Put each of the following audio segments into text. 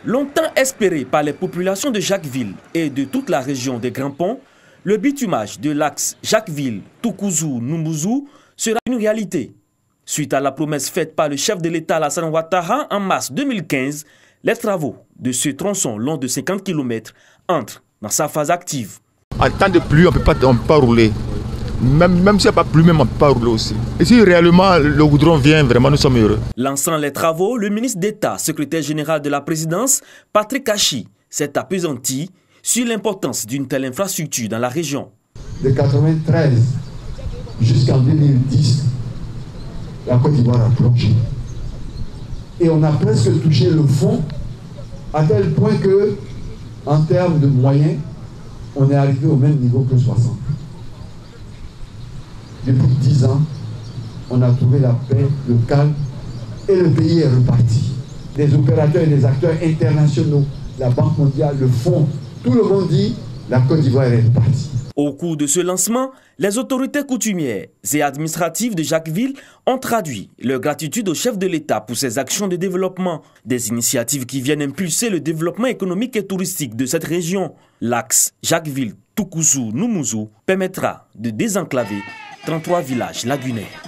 Longtemps espéré par les populations de Jacquesville et de toute la région des Grands Ponts, le bitumage de l'axe Jacquesville-Toukouzou-Noumouzou sera une réalité. Suite à la promesse faite par le chef de l'État Alassane Ouattara en mars 2015, les travaux de ce tronçon long de 50 km entrent dans sa phase active. En temps de pluie, on ne peut pas rouler. Même s'il n'y a pas plu, même on ne peut pas rouler aussi. Et si réellement le goudron vient, vraiment nous sommes heureux. Lançant les travaux, le ministre d'État, secrétaire général de la présidence, Patrick Kachi, s'est appesanti sur l'importance d'une telle infrastructure dans la région. De 1993 jusqu'en 2010, la Côte d'Ivoire a plongé. Et on a presque touché le fond, à tel point que, en termes de moyens, on est arrivé au même niveau que 60. Depuis 10 ans, on a trouvé la paix, le calme, et le pays est reparti. Les opérateurs et les acteurs internationaux, la Banque mondiale, le Fonds, tout le monde dit la Côte d'Ivoire est repartie. Au cours de ce lancement, les autorités coutumières et administratives de Jacquesville ont traduit leur gratitude au chef de l'État pour ses actions de développement. Des initiatives qui viennent impulser le développement économique et touristique de cette région. L'axe Jacquesville-Toukouzou-Noumouzou permettra de désenclaver 33 villages lagunaires.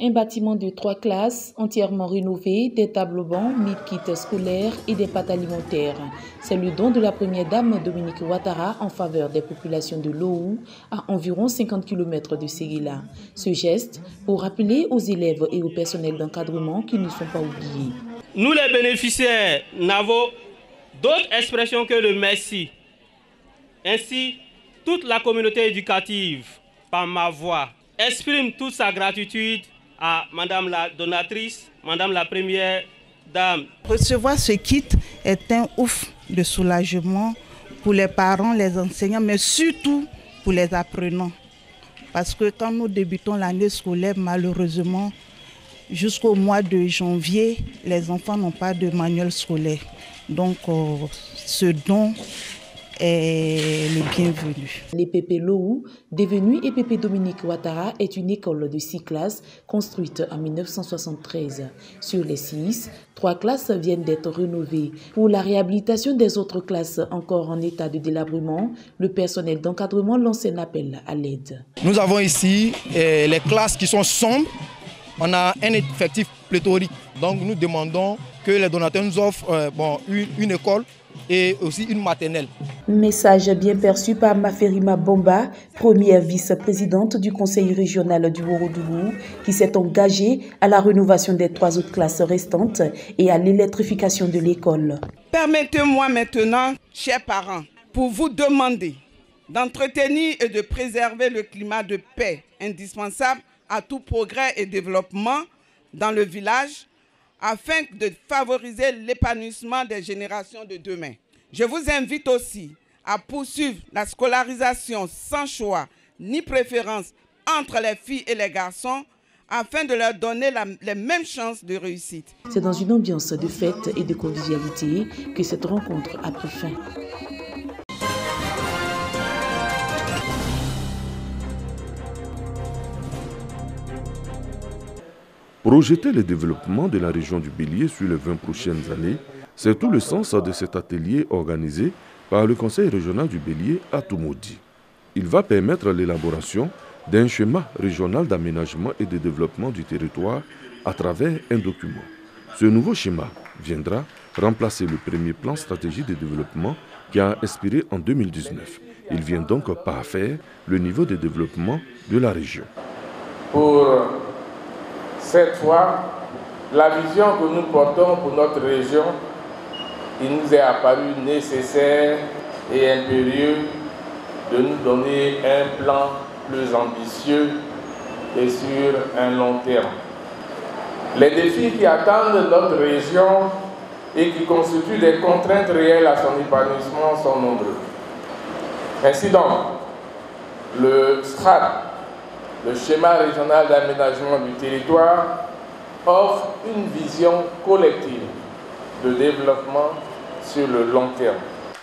Un bâtiment de 3 classes entièrement rénové, des tableaux-bancs, 1000 kits scolaires et des pâtes alimentaires. C'est le don de la première dame Dominique Ouattara en faveur des populations de Lowou, à environ 50 km de Séguéla. Ce geste pour rappeler aux élèves et au personnel d'encadrement qu'ils ne sont pas oubliés. Nous les bénéficiaires n'avons d'autre expression que le merci. Ainsi, toute la communauté éducative, par ma voix, exprime toute sa gratitude à Madame la donatrice, Madame la première dame. Recevoir ce kit est un ouf de soulagement pour les parents, les enseignants, mais surtout pour les apprenants. Parce que quand nous débutons l'année scolaire, malheureusement, jusqu'au mois de janvier, les enfants n'ont pas de manuel scolaire. Donc, ce don est le bienvenu. L'EPP Lowou, devenu EPP Dominique Ouattara, est une école de 6 classes construite en 1973. Sur les 6, 3 classes viennent d'être rénovées. Pour la réhabilitation des autres classes encore en état de délabrement, le personnel d'encadrement lance un appel à l'aide. Nous avons ici les classes qui sont sombres. On a un effectif pléthorique. Donc nous demandons que les donateurs nous offrent une école et aussi une maternelle. Message bien perçu par Maferima Bomba, première vice-présidente du conseil régional du Ourodougou, qui s'est engagée à la rénovation des 3 autres classes restantes et à l'électrification de l'école. Permettez-moi maintenant, chers parents, pour vous demander d'entretenir et de préserver le climat de paix indispensable à tout progrès et développement dans le village, afin de favoriser l'épanouissement des générations de demain. Je vous invite aussi à poursuivre la scolarisation sans choix ni préférence entre les filles et les garçons afin de leur donner les mêmes chances de réussite. C'est dans une ambiance de fête et de convivialité que cette rencontre a pris fin. Projeter le développement de la région du Bélier sur les 20 prochaines années, c'est tout le sens de cet atelier organisé par le Conseil régional du Bélier à Toumoudi. Il va permettre l'élaboration d'un schéma régional d'aménagement et de développement du territoire à travers un document. Ce nouveau schéma viendra remplacer le premier plan stratégique de développement qui a expiré en 2019. Il vient donc parfaire le niveau de développement de la région. Pour cette fois, la vision que nous portons pour notre région, il nous est apparu nécessaire et impérieux de nous donner un plan plus ambitieux et sur un long terme. Les défis qui attendent notre région et qui constituent des contraintes réelles à son épanouissement sont nombreux. Ainsi donc, le STRAT, le schéma régional d'aménagement du territoire, offre une vision collective de développement sur le long terme.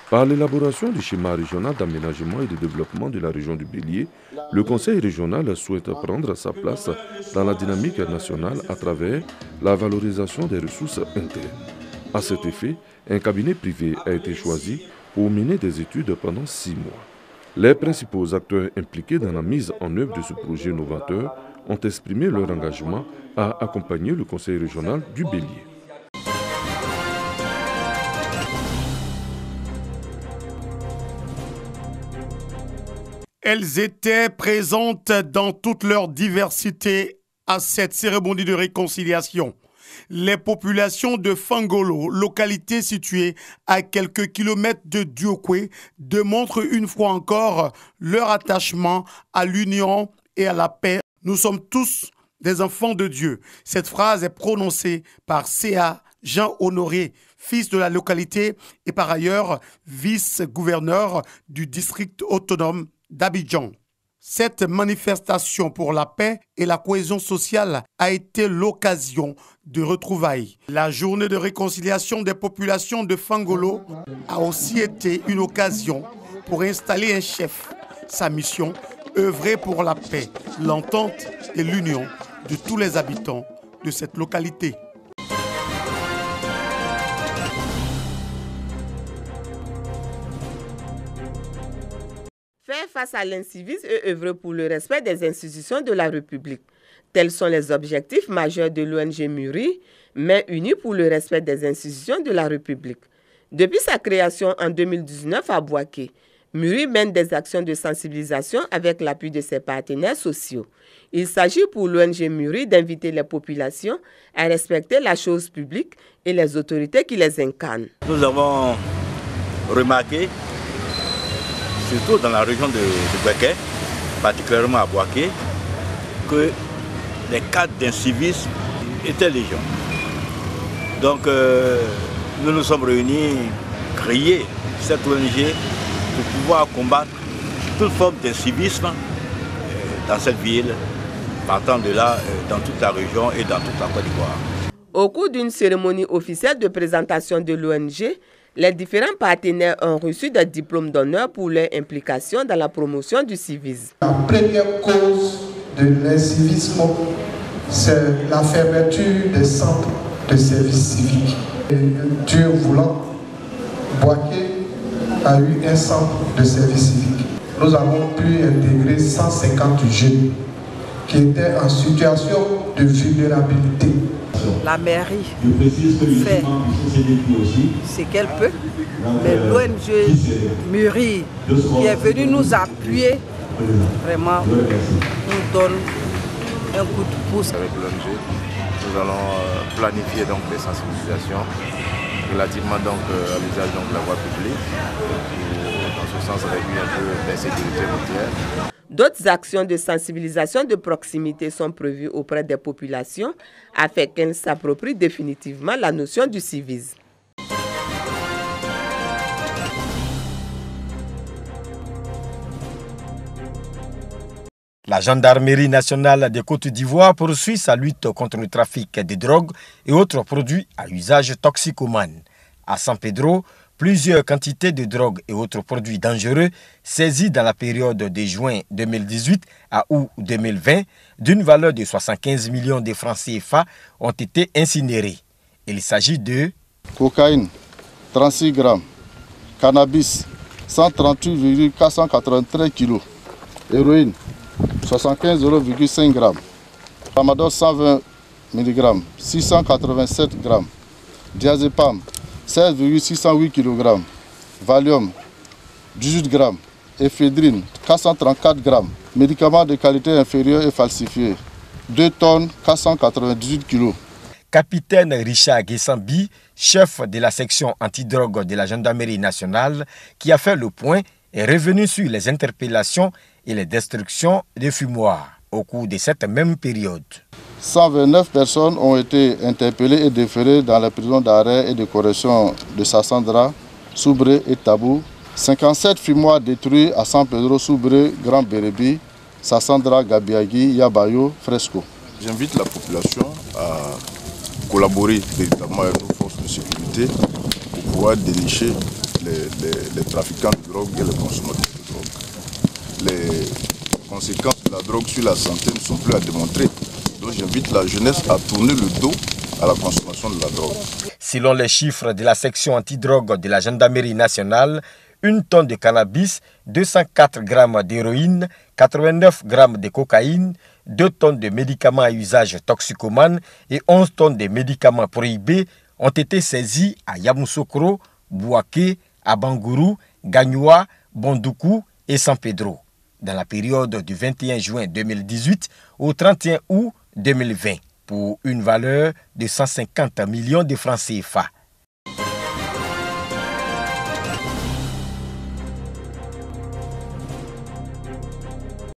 Par l'élaboration du schéma régional d'aménagement et de développement de la région du Bélier, le Conseil régional souhaite prendre sa place dans la dynamique nationale à travers la valorisation des ressources internes. À cet effet, un cabinet privé a été choisi pour mener des études pendant 6 mois. Les principaux acteurs impliqués dans la mise en œuvre de ce projet novateur ont exprimé leur engagement à accompagner le Conseil régional du Bélier. Elles étaient présentes dans toute leur diversité à cette cérémonie de réconciliation. Les populations de Fangolo, localité située à quelques kilomètres de Diokwe, démontrent une fois encore leur attachement à l'union et à la paix. Nous sommes tous des enfants de Dieu. Cette phrase est prononcée par C.A. Jean-Honoré, fils de la localité et par ailleurs vice-gouverneur du district autonome d'Abidjan. Cette manifestation pour la paix et la cohésion sociale a été l'occasion de retrouvailles. La journée de réconciliation des populations de Fangolo a aussi été une occasion pour installer un chef. Sa mission, œuvrer pour la paix, l'entente et l'union de tous les habitants de cette localité. Faire face à l'incivisme et œuvrer pour le respect des institutions de la République. Tels sont les objectifs majeurs de l'ONG MURI, Mains Unies pour le respect des institutions de la République. Depuis sa création en 2019 à Bouaké, MURI mène des actions de sensibilisation avec l'appui de ses partenaires sociaux. Il s'agit pour l'ONG MURI d'inviter les populations à respecter la chose publique et les autorités qui les incarnent. Nous avons remarqué, surtout dans la région de Bouaké, particulièrement à Bouaké, que les cas d'incivisme étaient légion. Donc nous nous sommes réunis, créer cette ONG pour pouvoir combattre toute forme d'incivisme dans cette ville, partant de là, dans toute la région et dans toute la Côte d'Ivoire. Au cours d'une cérémonie officielle de présentation de l'ONG, les différents partenaires ont reçu des diplômes d'honneur pour leur implication dans la promotion du civisme. La première cause de l'incivisme, c'est la fermeture des centres de services civiques. Dieu voulant, Bouaké a eu un centre de services civiques. Nous avons pu intégrer 150 jeunes qui étaient en situation de vulnérabilité. La mairie fait ce qu'elle peut, mais l'ONG MURI qui est venue nous appuyer, vraiment nous donne un coup de pouce. Avec l'ONG, nous allons planifier donc des sensibilisations relativement donc à l'usage de la voie publique, pour, dans ce sens, réduire un peu l'insécurité routière. D'autres actions de sensibilisation de proximité sont prévues auprès des populations afin qu'elles s'approprient définitivement la notion du civisme. La gendarmerie nationale de Côte d'Ivoire poursuit sa lutte contre le trafic de drogue et autres produits à usage toxicomane. À San Pedro, plusieurs quantités de drogue et autres produits dangereux saisis dans la période de juin 2018 à août 2020 d'une valeur de 75 millions de francs CFA ont été incinérés. Il s'agit de cocaïne, 36 grammes, cannabis, 138,493 kg, héroïne, 75,5 grammes, tramadol 120 mg, 687 grammes, diazépam, 16,608 kg, Valium, 18 grammes, éphédrine, 434 grammes, médicaments de qualité inférieure et falsifiés, 2 tonnes, 498 kg. Capitaine Richard Gessambi, chef de la section antidrogue de la gendarmerie nationale, qui a fait le point, est revenu sur les interpellations et les destructions de fumoirs au cours de cette même période. 129 personnes ont été interpellées et déférées dans les prisons d'arrêt et de correction de Sassandra, Soubré et Tabou. 57 fumoirs détruits à San Pedro, Soubré, Grand Bérébi, Sassandra, Gabiagui, Yabayo, Fresco. J'invite la population à collaborer véritablement avec nos forces de sécurité pour pouvoir dénicher les trafiquants de drogue et les consommateurs de drogue. Les conséquences de la drogue sur la santé ne sont plus à démontrer. Donc j'invite la jeunesse à tourner le dos à la consommation de la drogue. Selon les chiffres de la section antidrogue de la gendarmerie nationale, 1 tonne de cannabis, 204 grammes d'héroïne, 89 grammes de cocaïne, 2 tonnes de médicaments à usage toxicomane et 11 tonnes de médicaments prohibés ont été saisis à Yamoussoukro, Bouaké, Abangourou, Gagnoua, Bondoukou et San Pedro, dans la période du 21 juin 2018 au 31 août 2020, pour une valeur de 150 millions de francs CFA.